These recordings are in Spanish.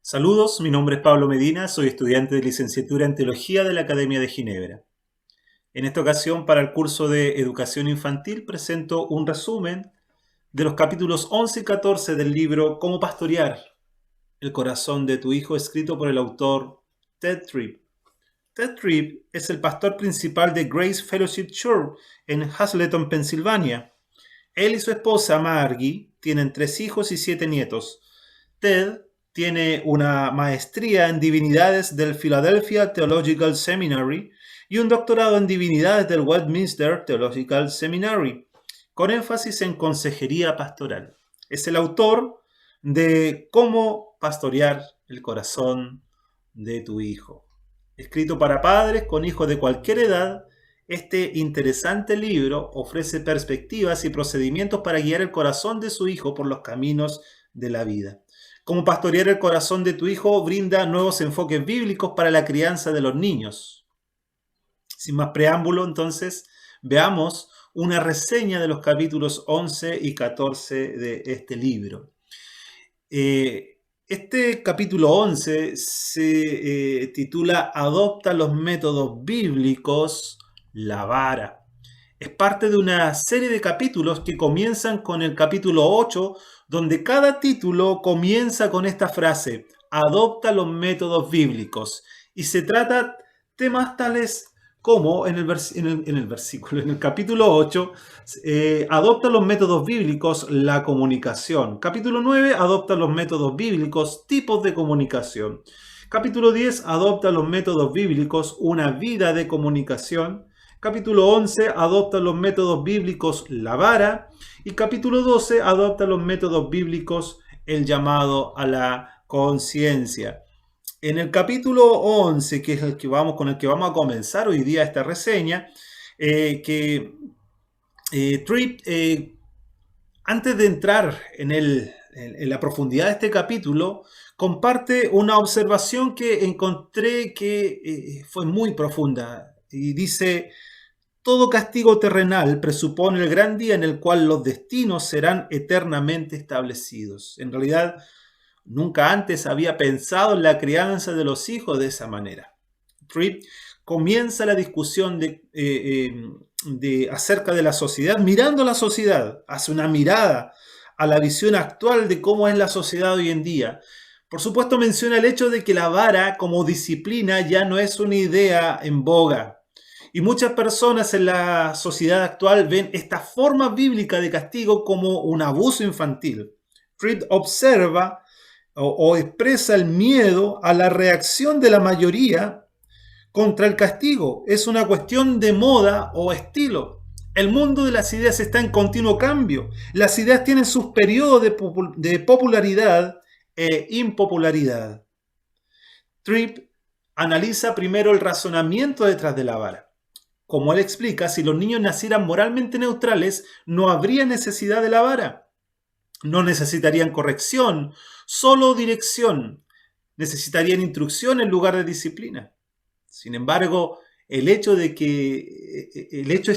Saludos, mi nombre es Pablo Medina, soy estudiante de licenciatura en Teología de la Academia de Ginebra. En esta ocasión, para el curso de Educación Infantil, presento un resumen de los capítulos 11 y 14 del libro Cómo pastorear el corazón de tu hijo, escrito por el autor Ted Tripp. Ted Tripp es el pastor principal de Grace Fellowship Church en Hazleton, Pensilvania. Él y su esposa Margie tienen 3 hijos y 7 nietos. Ted tiene una maestría en divinidades del Philadelphia Theological Seminary y un doctorado en divinidades del Westminster Theological Seminary, con énfasis en consejería pastoral. Es el autor de Cómo pastorear el corazón de tu hijo. Escrito para padres con hijos de cualquier edad, este interesante libro ofrece perspectivas y procedimientos para guiar el corazón de su hijo por los caminos de la vida. Cómo pastorear el corazón de tu hijo brinda nuevos enfoques bíblicos para la crianza de los niños. Sin más preámbulo, entonces, veamos una reseña de los capítulos 11 y 14 de este libro. Este capítulo 11 se titula Adopta los métodos bíblicos, la vara. Es parte de una serie de capítulos que comienzan con el capítulo 8, donde cada título comienza con esta frase, adopta los métodos bíblicos. Y se trata temas tales como en el capítulo 8, adopta los métodos bíblicos, la comunicación. Capítulo 9, adopta los métodos bíblicos, tipos de comunicación. Capítulo 10, adopta los métodos bíblicos, una vida de comunicación. Capítulo 11, adopta los métodos bíblicos, la vara. Y capítulo 12, adopta los métodos bíblicos, el llamado a la conciencia. En el capítulo 11, que es con el que vamos a comenzar hoy día esta reseña, Tripp, antes de entrar en la profundidad de este capítulo, comparte una observación que encontré que fue muy profunda. Y dice, todo castigo terrenal presupone el gran día en el cual los destinos serán eternamente establecidos. En realidad, nunca antes había pensado en la crianza de los hijos de esa manera. Tripp comienza la discusión acerca de la sociedad, mirando la sociedad, hace una mirada a la visión actual de cómo es la sociedad hoy en día. Por supuesto, menciona el hecho de que la vara como disciplina ya no es una idea en boga. Y muchas personas en la sociedad actual ven esta forma bíblica de castigo como un abuso infantil. Tripp observa o expresa el miedo a la reacción de la mayoría contra el castigo. Es una cuestión de moda o estilo. El mundo de las ideas está en continuo cambio. Las ideas tienen sus periodos de popularidad e impopularidad. Tripp analiza primero el razonamiento detrás de la vara. Como él explica, si los niños nacieran moralmente neutrales, no habría necesidad de la vara. No necesitarían corrección, solo dirección. Necesitarían instrucción en lugar de disciplina. Sin embargo, el hecho es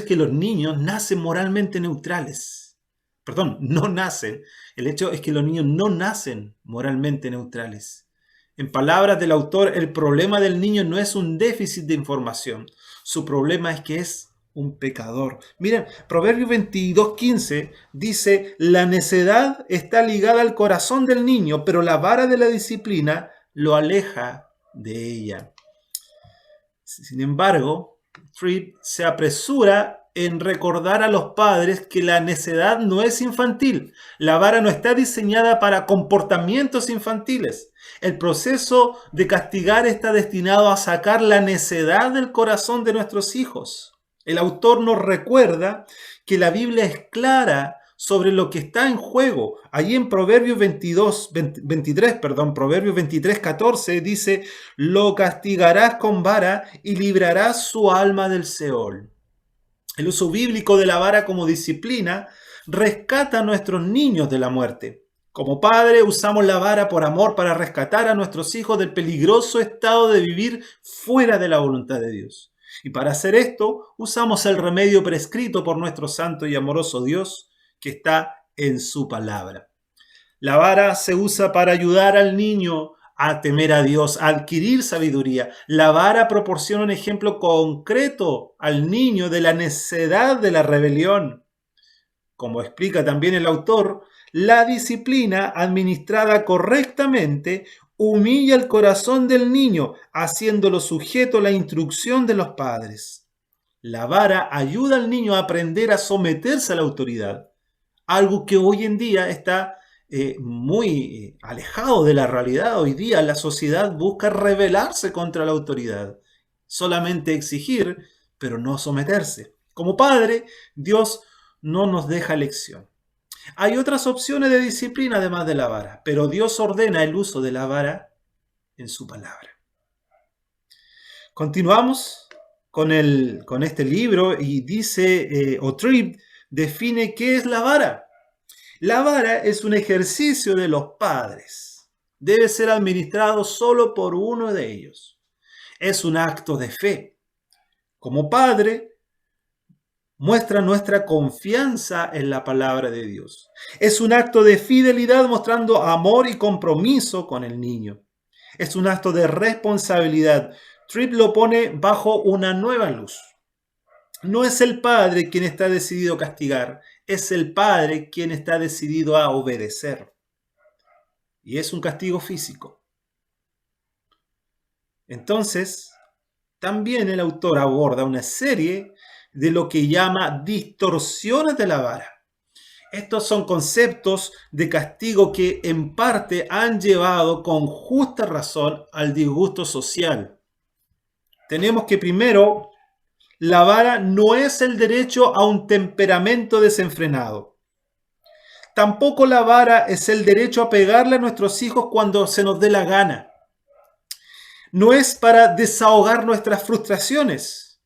que los niños nacen moralmente neutrales. Perdón, no nacen. El hecho es que los niños no nacen moralmente neutrales. En palabras del autor, el problema del niño no es un déficit de información. Su problema es que es un pecador. Miren, Proverbios 22:15 dice, la necedad está ligada al corazón del niño, pero la vara de la disciplina lo aleja de ella. Sin embargo, Tripp se apresura en recordar a los padres que la necedad no es infantil. La vara no está diseñada para comportamientos infantiles. El proceso de castigar está destinado a sacar la necedad del corazón de nuestros hijos. El autor nos recuerda que la Biblia es clara sobre lo que está en juego. Allí en Proverbios 23:14 dice, lo castigarás con vara y librarás su alma del Seol. El uso bíblico de la vara como disciplina rescata a nuestros niños de la muerte. Como padre usamos la vara por amor para rescatar a nuestros hijos del peligroso estado de vivir fuera de la voluntad de Dios. Y para hacer esto usamos el remedio prescrito por nuestro santo y amoroso Dios que está en su palabra. La vara se usa para ayudar al niño a temer a Dios, a adquirir sabiduría. La vara proporciona un ejemplo concreto al niño de la necedad de la rebelión. Como explica también el autor, la disciplina administrada correctamente humilla el corazón del niño, haciéndolo sujeto a la instrucción de los padres. La vara ayuda al niño a aprender a someterse a la autoridad, algo que hoy en día está muy alejado de la realidad. Hoy día la sociedad busca rebelarse contra la autoridad, solamente exigir, pero no someterse. Como padre, Dios no nos deja elección. Hay otras opciones de disciplina además de la vara, pero Dios ordena el uso de la vara en su palabra. Continuamos con este libro y dice, Tripp define qué es la vara. La vara es un ejercicio de los padres. Debe ser administrado solo por uno de ellos. Es un acto de fe. Como padre, muestra nuestra confianza en la palabra de Dios. Es un acto de fidelidad mostrando amor y compromiso con el niño. Es un acto de responsabilidad. Tripp lo pone bajo una nueva luz. No es el padre quien está decidido a castigar, es el padre quien está decidido a obedecer. Y es un castigo físico. Entonces, también el autor aborda una serie de lo que llama distorsiones de la vara. Estos son conceptos de castigo que en parte han llevado con justa razón al disgusto social. Tenemos que primero, la vara no es el derecho a un temperamento desenfrenado. Tampoco la vara es el derecho a pegarle a nuestros hijos cuando se nos dé la gana. No es para desahogar nuestras frustraciones.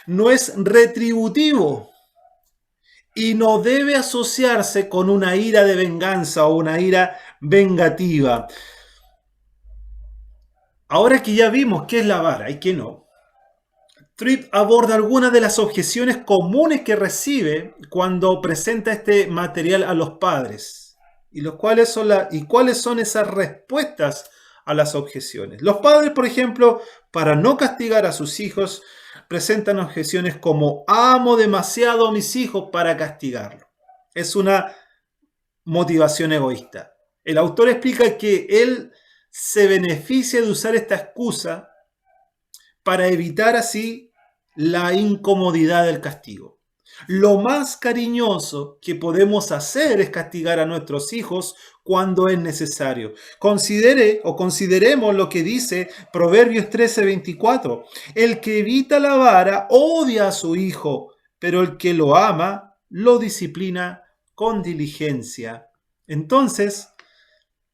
No es retributivo. Y no debe asociarse con una ira de venganza o una ira vengativa. Ahora que ya vimos qué es la vara y qué no, Tripp aborda algunas de las objeciones comunes que recibe cuando presenta este material a los padres y cuáles son esas respuestas a las objeciones. Los padres, por ejemplo, para no castigar a sus hijos, presentan objeciones como amo demasiado a mis hijos para castigarlo. Es una motivación egoísta. El autor explica que él se beneficia de usar esta excusa para evitar así la incomodidad del castigo. Lo más cariñoso que podemos hacer es castigar a nuestros hijos cuando es necesario. Consideremos lo que dice Proverbios 13:24. El que evita la vara odia a su hijo, pero el que lo ama lo disciplina con diligencia. Entonces,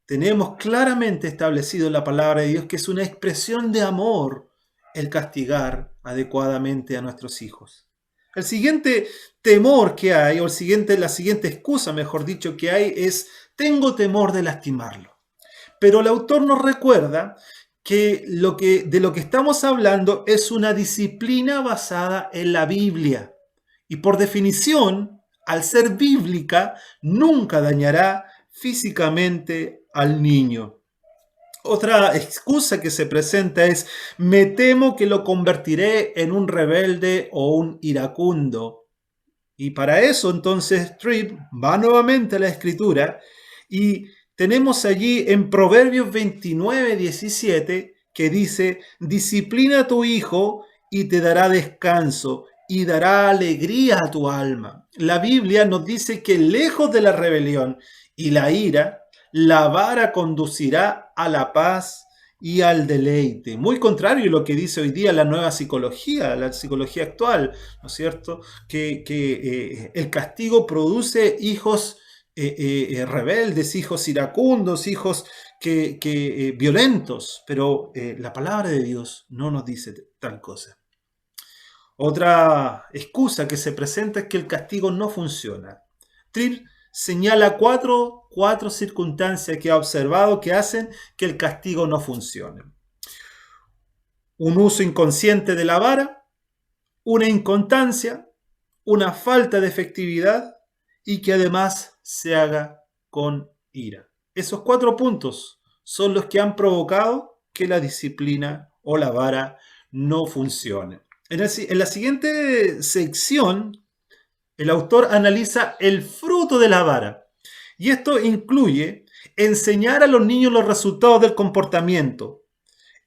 tenemos claramente establecido en la palabra de Dios que es una expresión de amor el castigar adecuadamente a nuestros hijos. El siguiente temor que hay, la siguiente excusa, mejor dicho, que hay es, tengo temor de lastimarlo. Pero el autor nos recuerda que de lo que estamos hablando es una disciplina basada en la Biblia. Y por definición, al ser bíblica, nunca dañará físicamente al niño. Otra excusa que se presenta es, me temo que lo convertiré en un rebelde o un iracundo. Y para eso entonces Tripp va nuevamente a la escritura y tenemos allí en Proverbios 29:17 que dice, disciplina a tu hijo y te dará descanso y dará alegría a tu alma. La Biblia nos dice que lejos de la rebelión y la ira, la vara conducirá a la paz y al deleite. Muy contrario a lo que dice hoy día la nueva psicología, la psicología actual, ¿no es cierto? Que el castigo produce hijos rebeldes, hijos iracundos, hijos violentos, pero la palabra de Dios no nos dice tal cosa. Otra excusa que se presenta es que el castigo no funciona. Tripp señala cuatro circunstancias que ha observado que hacen que el castigo no funcione. Un uso inconsciente de la vara, una inconstancia, una falta de efectividad y que además se haga con ira. Esos 4 puntos son los que han provocado que la disciplina o la vara no funcione. En la siguiente sección, el autor analiza el fruto de la vara. Y esto incluye enseñar a los niños los resultados del comportamiento.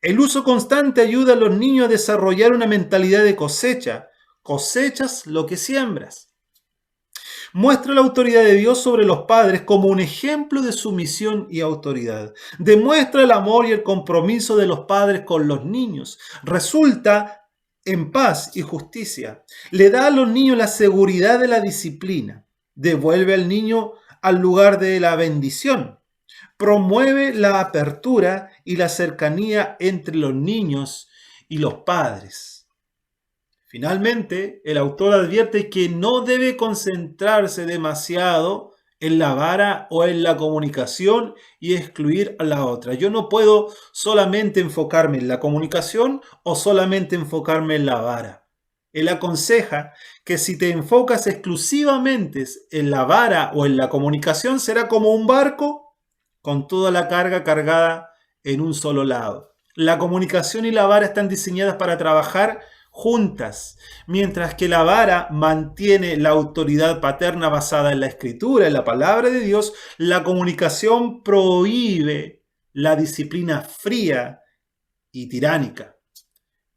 El uso constante ayuda a los niños a desarrollar una mentalidad de cosecha. Cosechas lo que siembras. Muestra la autoridad de Dios sobre los padres como un ejemplo de sumisión y autoridad. Demuestra el amor y el compromiso de los padres con los niños. Resulta en paz y justicia. Le da a los niños la seguridad de la disciplina. Devuelve al niño al lugar de la bendición. Promueve la apertura y la cercanía entre los niños y los padres. Finalmente, el autor advierte que no debe concentrarse demasiado en la vara o en la comunicación y excluir a la otra. Yo no puedo solamente enfocarme en la comunicación o solamente enfocarme en la vara. Él aconseja que si te enfocas exclusivamente en la vara o en la comunicación, será como un barco con toda la carga cargada en un solo lado. La comunicación y la vara están diseñadas para trabajar juntas, mientras que la vara mantiene la autoridad paterna basada en la escritura, en la palabra de Dios. La comunicación prohíbe la disciplina fría y tiránica.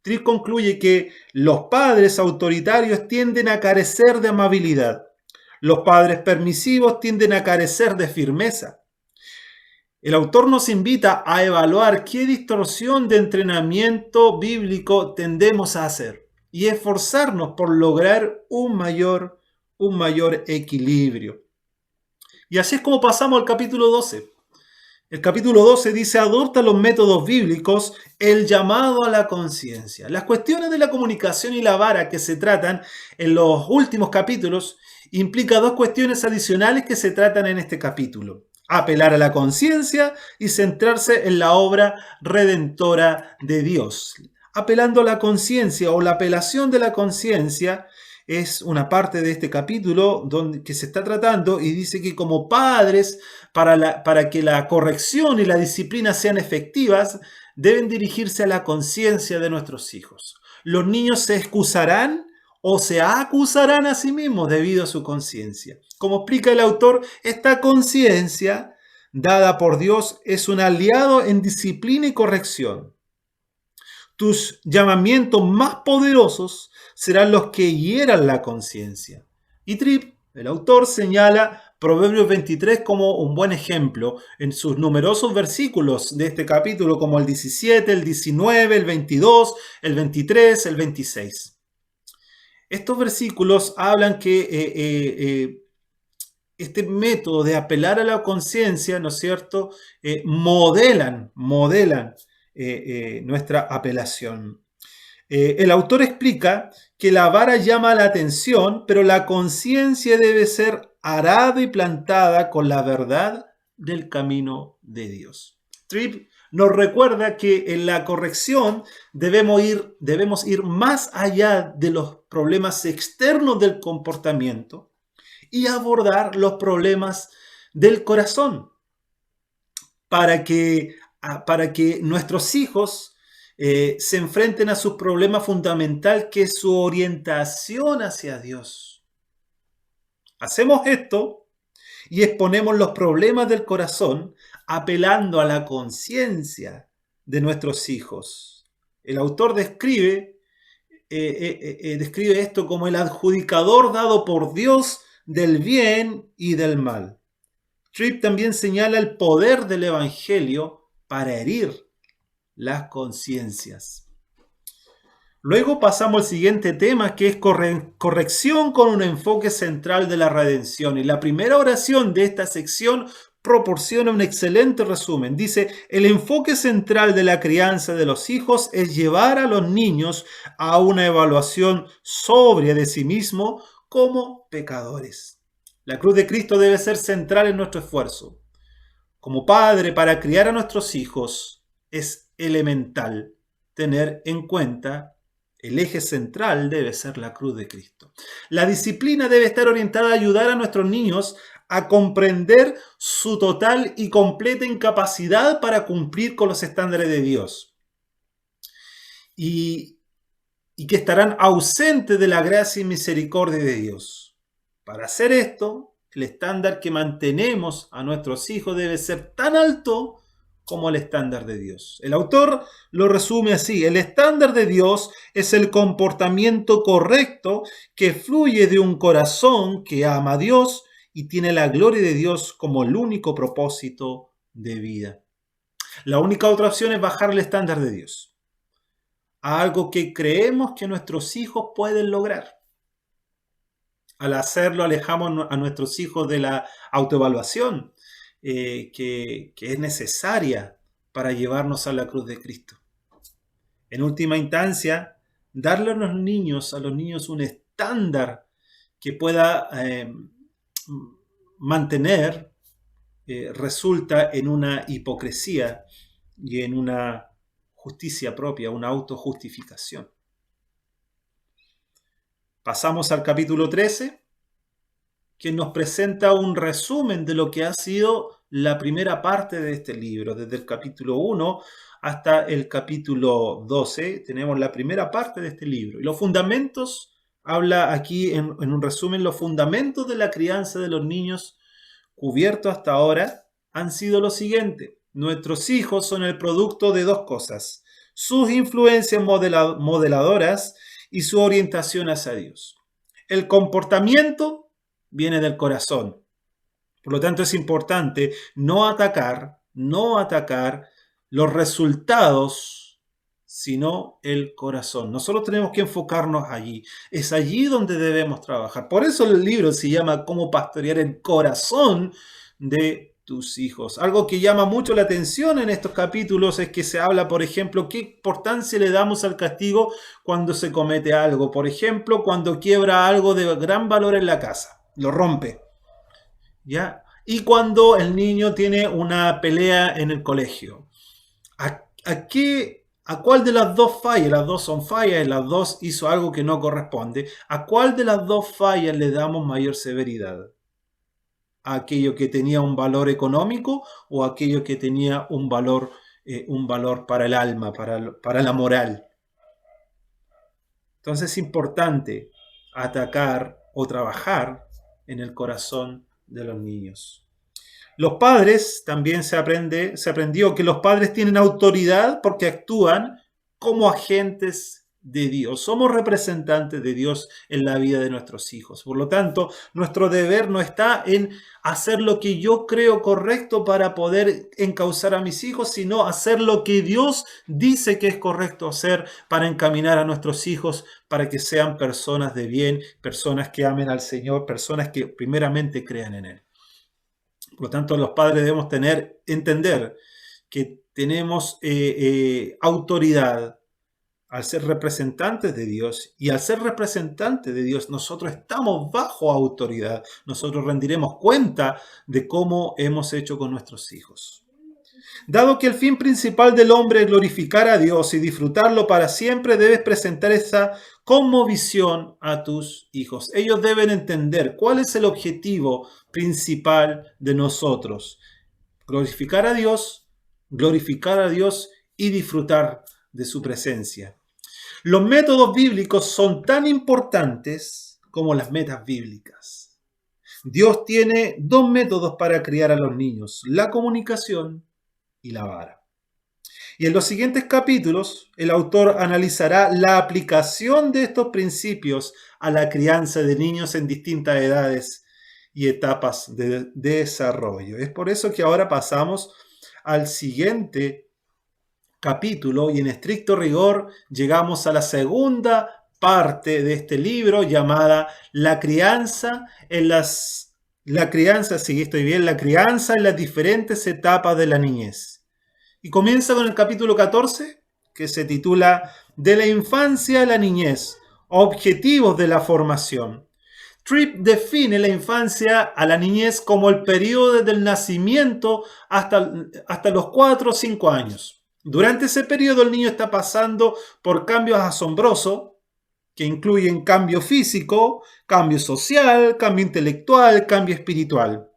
Tripp concluye que los padres autoritarios tienden a carecer de amabilidad. Los padres permisivos tienden a carecer de firmeza. El autor nos invita a evaluar qué distorsión de entrenamiento bíblico tendemos a hacer y esforzarnos por lograr un mayor equilibrio. Y así es como pasamos al capítulo 12. El capítulo 12 dice: adopta los métodos bíblicos, el llamado a la conciencia. Las cuestiones de la comunicación y la vara que se tratan en los últimos capítulos implica dos cuestiones adicionales que se tratan en este capítulo: apelar a la conciencia y centrarse en la obra redentora de Dios. Apelando a la conciencia o la apelación de la conciencia es una parte de este capítulo que se está tratando, y dice que como padres, para que la corrección y la disciplina sean efectivas, deben dirigirse a la conciencia de nuestros hijos. Los niños se excusarán o se acusarán a sí mismos debido a su conciencia. Como explica el autor, esta conciencia dada por Dios es un aliado en disciplina y corrección. Tus llamamientos más poderosos serán los que hieran la conciencia. Y Tripp, el autor, señala Proverbios 23 como un buen ejemplo en sus numerosos versículos de este capítulo, como el 17, el 19, el 22, el 23, el 26. Estos versículos hablan que este método de apelar a la conciencia, ¿no es cierto?, modelan nuestra apelación. El autor explica que la vara llama la atención, pero la conciencia debe ser arada y plantada con la verdad del camino de Dios. Tripp nos recuerda que en la corrección debemos ir más allá de los problemas externos del comportamiento y abordar los problemas del corazón para que nuestros hijos se enfrenten a su problema fundamental, que es su orientación hacia Dios. Hacemos esto y exponemos los problemas del corazón apelando a la conciencia de nuestros hijos. El autor describe esto como el adjudicador dado por Dios del bien y del mal. Tripp también señala el poder del Evangelio para herir las conciencias. Luego pasamos al siguiente tema, que es corrección con un enfoque central de la redención. Y la primera oración de esta sección proporciona un excelente resumen. Dice: el enfoque central de la crianza de los hijos es llevar a los niños a una evaluación sobria de sí mismos como pecadores. La cruz de Cristo debe ser central en nuestro esfuerzo. Como padre, para criar a nuestros hijos es elemental tener en cuenta el eje central debe ser la cruz de Cristo. La disciplina debe estar orientada a ayudar a nuestros niños a comprender su total y completa incapacidad para cumplir con los estándares de Dios. Y, y que estarán ausentes de la gracia y misericordia de Dios. Para hacer esto, el estándar que mantenemos a nuestros hijos debe ser tan alto como el estándar de Dios. El autor lo resume así: el estándar de Dios es el comportamiento correcto que fluye de un corazón que ama a Dios y tiene la gloria de Dios como el único propósito de vida. La única otra opción es bajar el estándar de Dios a algo que creemos que nuestros hijos pueden lograr. Al hacerlo, alejamos a nuestros hijos de la autoevaluación que es necesaria para llevarnos a la cruz de Cristo. En última instancia, darle a los niños un estándar que pueda mantener resulta en una hipocresía y en una justicia propia, una autojustificación. Pasamos al capítulo 13, que nos presenta un resumen de lo que ha sido la primera parte de este libro. Desde el capítulo 1 hasta el capítulo 12 tenemos la primera parte de este libro. Y los fundamentos, habla aquí en un resumen, los fundamentos de la crianza de los niños cubiertos hasta ahora han sido lo siguiente. Nuestros hijos son el producto de dos cosas: sus influencias modeladoras y su orientación hacia Dios. El comportamiento viene del corazón. Por lo tanto, es importante no atacar los resultados, sino el corazón. Nosotros tenemos que enfocarnos allí. Es allí donde debemos trabajar. Por eso el libro se llama Cómo pastorear el corazón de tus hijos. Algo que llama mucho la atención en estos capítulos es que se habla, por ejemplo, qué importancia le damos al castigo cuando se comete algo. Por ejemplo, cuando quiebra algo de gran valor en la casa, lo rompe, ¿ya? Y cuando el niño tiene una pelea en el colegio. ¿A cuál de las dos fallas? Las dos son fallas y las dos hizo algo que no corresponde. ¿A cuál de las dos fallas le damos mayor severidad? ¿A aquello que tenía un valor económico o a aquello que tenía un valor para el alma, para la moral? Entonces es importante atacar o trabajar en el corazón de los niños. Los padres, también se aprendió que los padres tienen autoridad porque actúan como agentes de Dios. Somos representantes de Dios en la vida de nuestros hijos. Por lo tanto, nuestro deber no está en hacer lo que yo creo correcto para poder encauzar a mis hijos, sino hacer lo que Dios dice que es correcto hacer para encaminar a nuestros hijos para que sean personas de bien, personas que amen al Señor, personas que primeramente crean en Él. Por lo tanto, los padres debemos entender que tenemos autoridad al ser representantes de Dios, y al ser representantes de Dios nosotros estamos bajo autoridad. Nosotros rendiremos cuenta de cómo hemos hecho con nuestros hijos. Dado que el fin principal del hombre es glorificar a Dios y disfrutarlo para siempre, debes presentar esa cosmovisión a tus hijos. Ellos deben entender cuál es el objetivo principal de nosotros: glorificar a Dios y disfrutar de su presencia. Los métodos bíblicos son tan importantes como las metas bíblicas. Dios tiene dos métodos para criar a los niños: la comunicación y la vara. Y en los siguientes capítulos, el autor analizará la aplicación de estos principios a la crianza de niños en distintas edades y etapas de desarrollo. Es por eso que ahora pasamos al siguiente capítulo y en estricto rigor llegamos a la segunda parte de este libro llamada La crianza en las diferentes etapas de la niñez. Y comienza con el capítulo 14, que se titula De la infancia a la niñez, objetivos de la formación. Tripp define la infancia a la niñez como el periodo desde el nacimiento hasta los 4 o 5 años. Durante ese periodo el niño está pasando por cambios asombrosos que incluyen cambio físico, cambio social, cambio intelectual, cambio espiritual.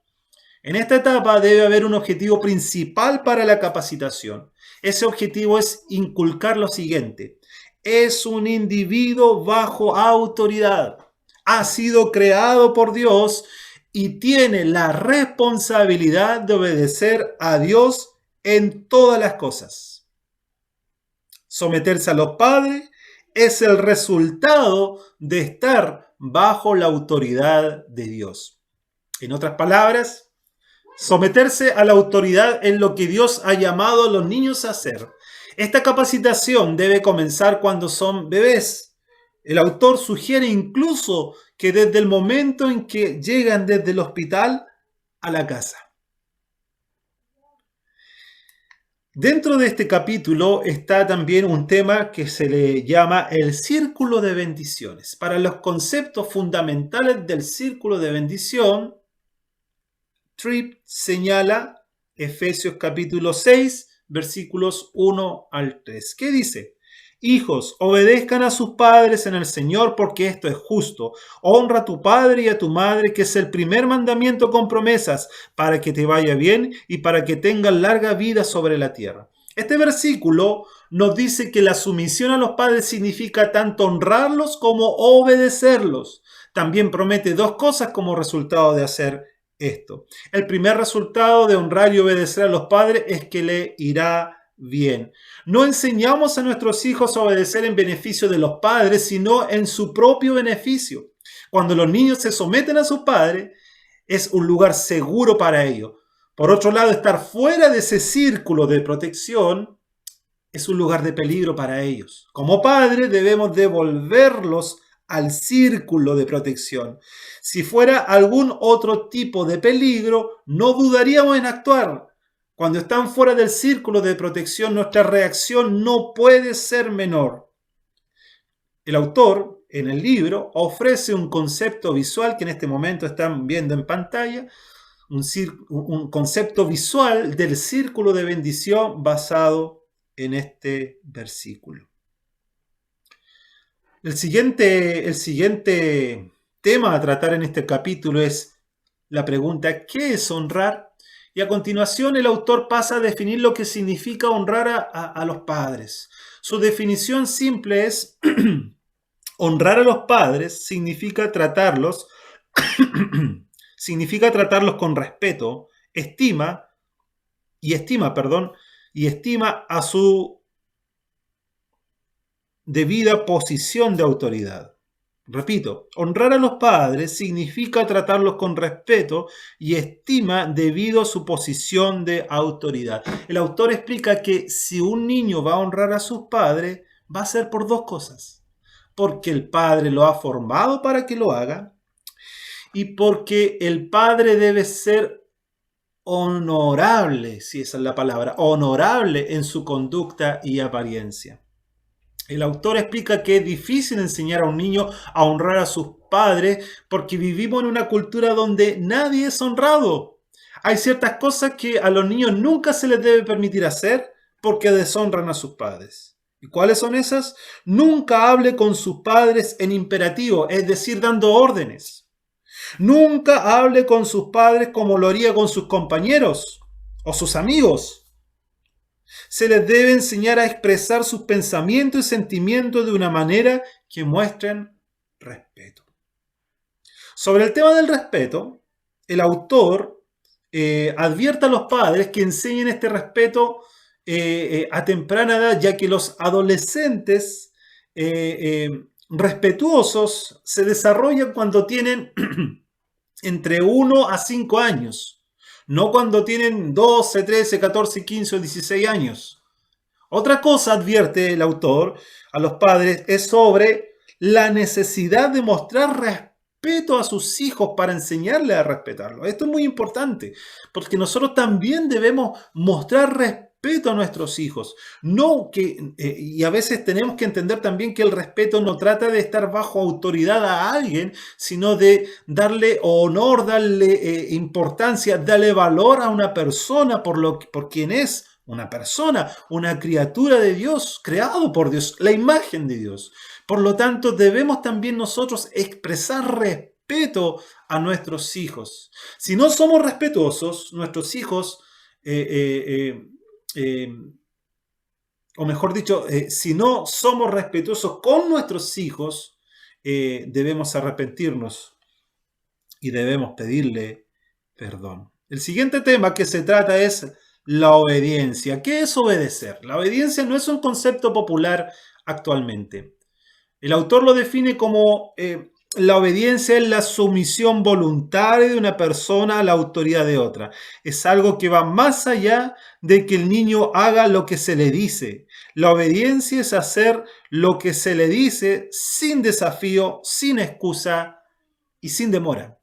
En esta etapa debe haber un objetivo principal para la capacitación. Ese objetivo es inculcar lo siguiente: es un individuo bajo autoridad, ha sido creado por Dios y tiene la responsabilidad de obedecer a Dios en todas las cosas. Someterse a los padres es el resultado de estar bajo la autoridad de Dios. En otras palabras, someterse a la autoridad es lo que Dios ha llamado a los niños a hacer. Esta capacitación debe comenzar cuando son bebés. El autor sugiere incluso que desde el momento en que llegan desde el hospital a la casa. Dentro de este capítulo está también un tema que se le llama el círculo de bendiciones. Para los conceptos fundamentales del círculo de bendición, Tripp señala Efesios capítulo 6, versículos 1 al 3. ¿Qué dice? Hijos, obedezcan a sus padres en el Señor, porque esto es justo. Honra a tu padre y a tu madre, que es el primer mandamiento con promesas, para que te vaya bien y para que tengas larga vida sobre la tierra. Este versículo nos dice que la sumisión a los padres significa tanto honrarlos como obedecerlos. También promete dos cosas como resultado de hacer esto. El primer resultado de honrar y obedecer a los padres es que le irá bien. No enseñamos a nuestros hijos a obedecer en beneficio de los padres, sino en su propio beneficio. Cuando los niños se someten a sus padres, es un lugar seguro para ellos. Por otro lado, estar fuera de ese círculo de protección es un lugar de peligro para ellos. Como padres debemos devolverlos al círculo de protección. Si fuera algún otro tipo de peligro, no dudaríamos en actuar. Cuando están fuera del círculo de protección, nuestra reacción no puede ser menor. El autor, en el libro, ofrece un concepto visual que en este momento están viendo en pantalla, un concepto visual del círculo de bendición basado en este versículo. El siguiente tema a tratar en este capítulo es la pregunta: ¿qué es honrar? Y a continuación el autor pasa a definir lo que significa honrar a los padres. Su definición simple es: honrar a los padres significa tratarlos con respeto, estima a su debida posición de autoridad. Repito, honrar a los padres significa tratarlos con respeto y estima debido a su posición de autoridad. El autor explica que si un niño va a honrar a sus padres, va a ser por dos cosas: porque el padre lo ha formado para que lo haga y porque el padre debe ser honorable, si esa es la palabra, honorable en su conducta y apariencia. El autor explica que es difícil enseñar a un niño a honrar a sus padres porque vivimos en una cultura donde nadie es honrado. Hay ciertas cosas que a los niños nunca se les debe permitir hacer porque deshonran a sus padres. ¿Y cuáles son esas? Nunca hable con sus padres en imperativo, es decir, dando órdenes. Nunca hable con sus padres como lo haría con sus compañeros o sus amigos. Se les debe enseñar a expresar sus pensamientos y sentimientos de una manera que muestren respeto. Sobre el tema del respeto, el autor advierte a los padres que enseñen este respeto a temprana edad, ya que los adolescentes respetuosos se desarrollan cuando tienen entre 1 a 5 años. No cuando tienen 12, 13, 14, 15 o 16 años. Otra cosa, advierte el autor a los padres, es sobre la necesidad de mostrar respeto a sus hijos para enseñarles a respetarlos. Esto es muy importante, porque nosotros también debemos mostrar respeto a nuestros hijos. Y a veces tenemos que entender también que el respeto no trata de estar bajo autoridad a alguien, sino de darle honor, darle importancia, darle valor a una persona por quien es una persona, una criatura de Dios, creado por Dios, la imagen de Dios. Por lo tanto, debemos también nosotros expresar respeto respeto a nuestros hijos. Si no somos respetuosos, nuestros hijos, eh, eh, eh, eh, o mejor dicho, si no somos respetuosos con nuestros hijos, debemos arrepentirnos y debemos pedirle perdón. El siguiente tema que se trata es la obediencia. ¿Qué es obedecer? La obediencia no es un concepto popular actualmente. El autor lo define como la obediencia es la sumisión voluntaria de una persona a la autoridad de otra. Es algo que va más allá de que el niño haga lo que se le dice. La obediencia es hacer lo que se le dice sin desafío, sin excusa y sin demora.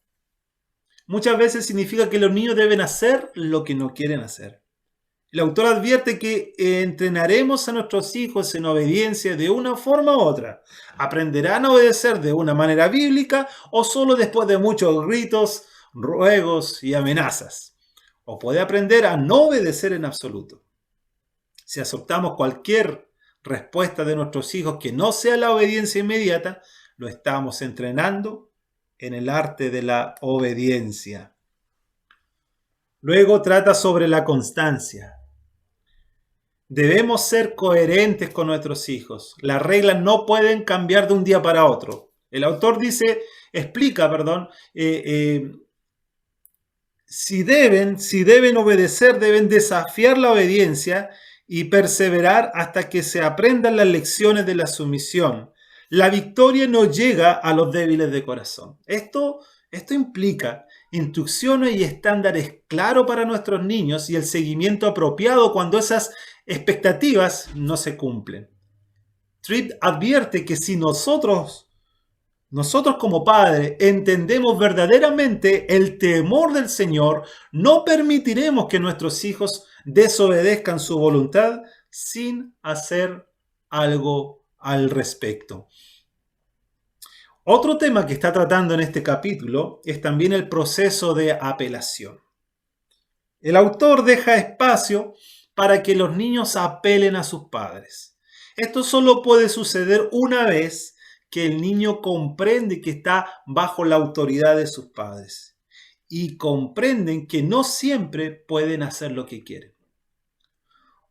Muchas veces significa que los niños deben hacer lo que no quieren hacer. El autor advierte que entrenaremos a nuestros hijos en obediencia de una forma u otra. Aprenderán a obedecer de una manera bíblica o solo después de muchos gritos, ruegos y amenazas. O puede aprender a no obedecer en absoluto. Si aceptamos cualquier respuesta de nuestros hijos que no sea la obediencia inmediata, lo estamos entrenando en el arte de la obediencia. Luego trata sobre la constancia. Debemos ser coherentes con nuestros hijos. Las reglas no pueden cambiar de un día para otro. El autor explica, si deben obedecer, deben desafiar la obediencia y perseverar hasta que se aprendan las lecciones de la sumisión. La victoria no llega a los débiles de corazón. Esto implica instrucciones y estándares claros para nuestros niños y el seguimiento apropiado cuando esas expectativas no se cumplen. Tripp advierte que si nosotros como padres entendemos verdaderamente el temor del Señor, no permitiremos que nuestros hijos desobedezcan su voluntad sin hacer algo al respecto. Otro tema que está tratando en este capítulo es también el proceso de apelación. El autor deja espacio para que los niños apelen a sus padres. Esto solo puede suceder una vez que el niño comprende que está bajo la autoridad de sus padres y comprenden que no siempre pueden hacer lo que quieren.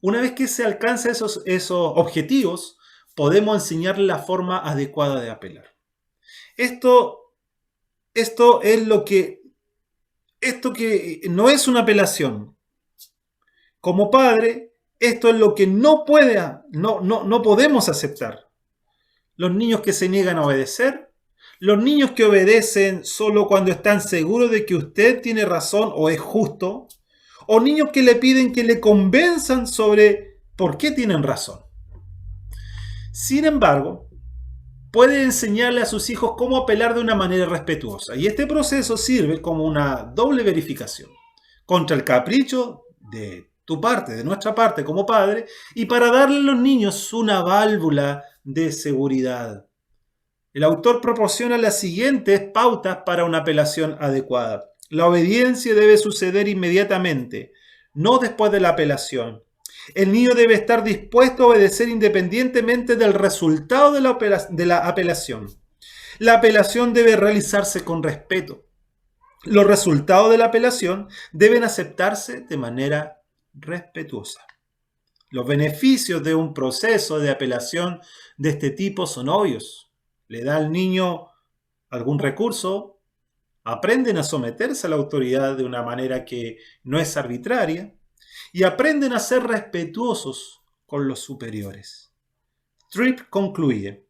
Una vez que se alcanzan esos objetivos, podemos enseñarle la forma adecuada de apelar. Esto que no es una apelación. Como padre, esto es lo que no podemos aceptar. Los niños que se niegan a obedecer, los niños que obedecen solo cuando están seguros de que usted tiene razón o es justo, o niños que le piden que le convenzan sobre por qué tienen razón. Sin embargo, puede enseñarle a sus hijos cómo apelar de una manera respetuosa. Y este proceso sirve como una doble verificación contra el capricho de tu parte, de nuestra parte como padre, y para darle a los niños una válvula de seguridad. El autor proporciona las siguientes pautas para una apelación adecuada. La obediencia debe suceder inmediatamente, no después de la apelación. El niño debe estar dispuesto a obedecer independientemente del resultado de la apelación. La apelación debe realizarse con respeto. Los resultados de la apelación deben aceptarse de manera respetuosa. Los beneficios de un proceso de apelación de este tipo son obvios. Le da al niño algún recurso, aprenden a someterse a la autoridad de una manera que no es arbitraria y aprenden a ser respetuosos con los superiores. Tripp concluye: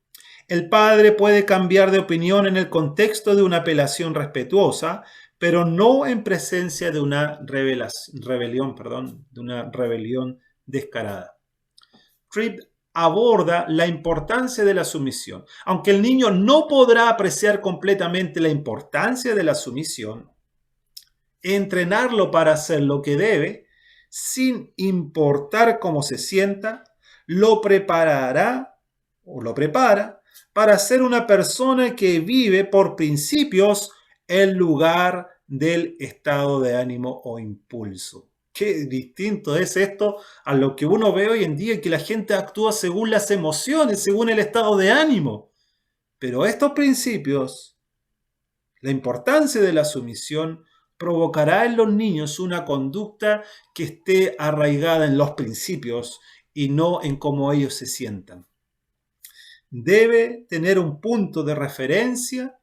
el padre puede cambiar de opinión en el contexto de una apelación respetuosa, pero no en presencia de una rebelión descarada. Tripp aborda la importancia de la sumisión. Aunque el niño no podrá apreciar completamente la importancia de la sumisión, entrenarlo para hacer lo que debe, sin importar cómo se sienta, lo prepara para ser una persona que vive por principios en lugar del estado de ánimo o impulso. Qué distinto es esto a lo que uno ve hoy en día, que la gente actúa según las emociones, según el estado de ánimo. Pero estos principios, La importancia de la sumisión provocará en los niños una conducta que esté arraigada en los principios y no en cómo ellos se sientan. Debe tener un punto de referencia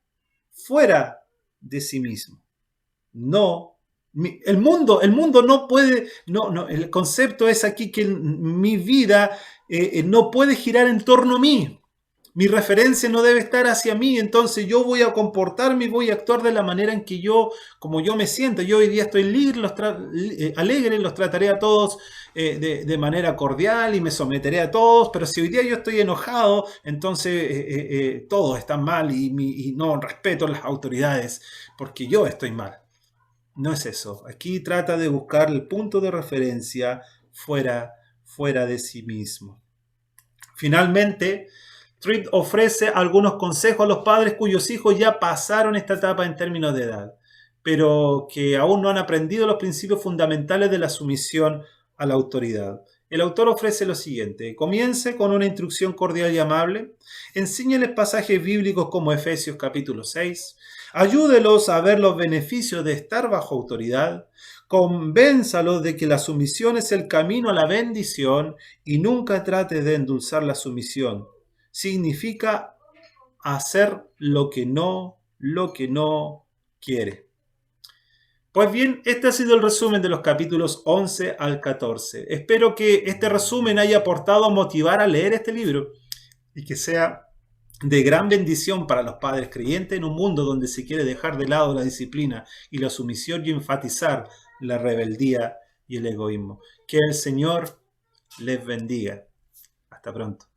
fuera de sí mismo. No, el mundo no puede, no, el concepto es aquí que mi vida no puede girar en torno a mí. Mi referencia no debe estar hacia mí, entonces yo voy a comportarme y voy a actuar de la manera en que como yo me siento. Yo hoy día estoy alegre, los trataré a todos de manera cordial y me someteré a todos, pero si hoy día yo estoy enojado, entonces todos están mal y no respeto las autoridades porque yo estoy mal. No es eso. Aquí trata de buscar el punto de referencia fuera de sí mismo. Finalmente, Tripp ofrece algunos consejos a los padres cuyos hijos ya pasaron esta etapa en términos de edad, pero que aún no han aprendido los principios fundamentales de la sumisión a la autoridad. El autor ofrece lo siguiente: comience con una instrucción cordial y amable, enséñeles pasajes bíblicos como Efesios capítulo 6, ayúdelos a ver los beneficios de estar bajo autoridad, convénzalos de que la sumisión es el camino a la bendición y nunca trate de endulzar la sumisión. Significa hacer lo que no quiere. Pues bien, este ha sido el resumen de los capítulos 11 al 14. Espero que este resumen haya aportado a motivar a leer este libro y que sea de gran bendición para los padres creyentes en un mundo donde se quiere dejar de lado la disciplina y la sumisión y enfatizar la rebeldía y el egoísmo. Que el Señor les bendiga. Hasta pronto.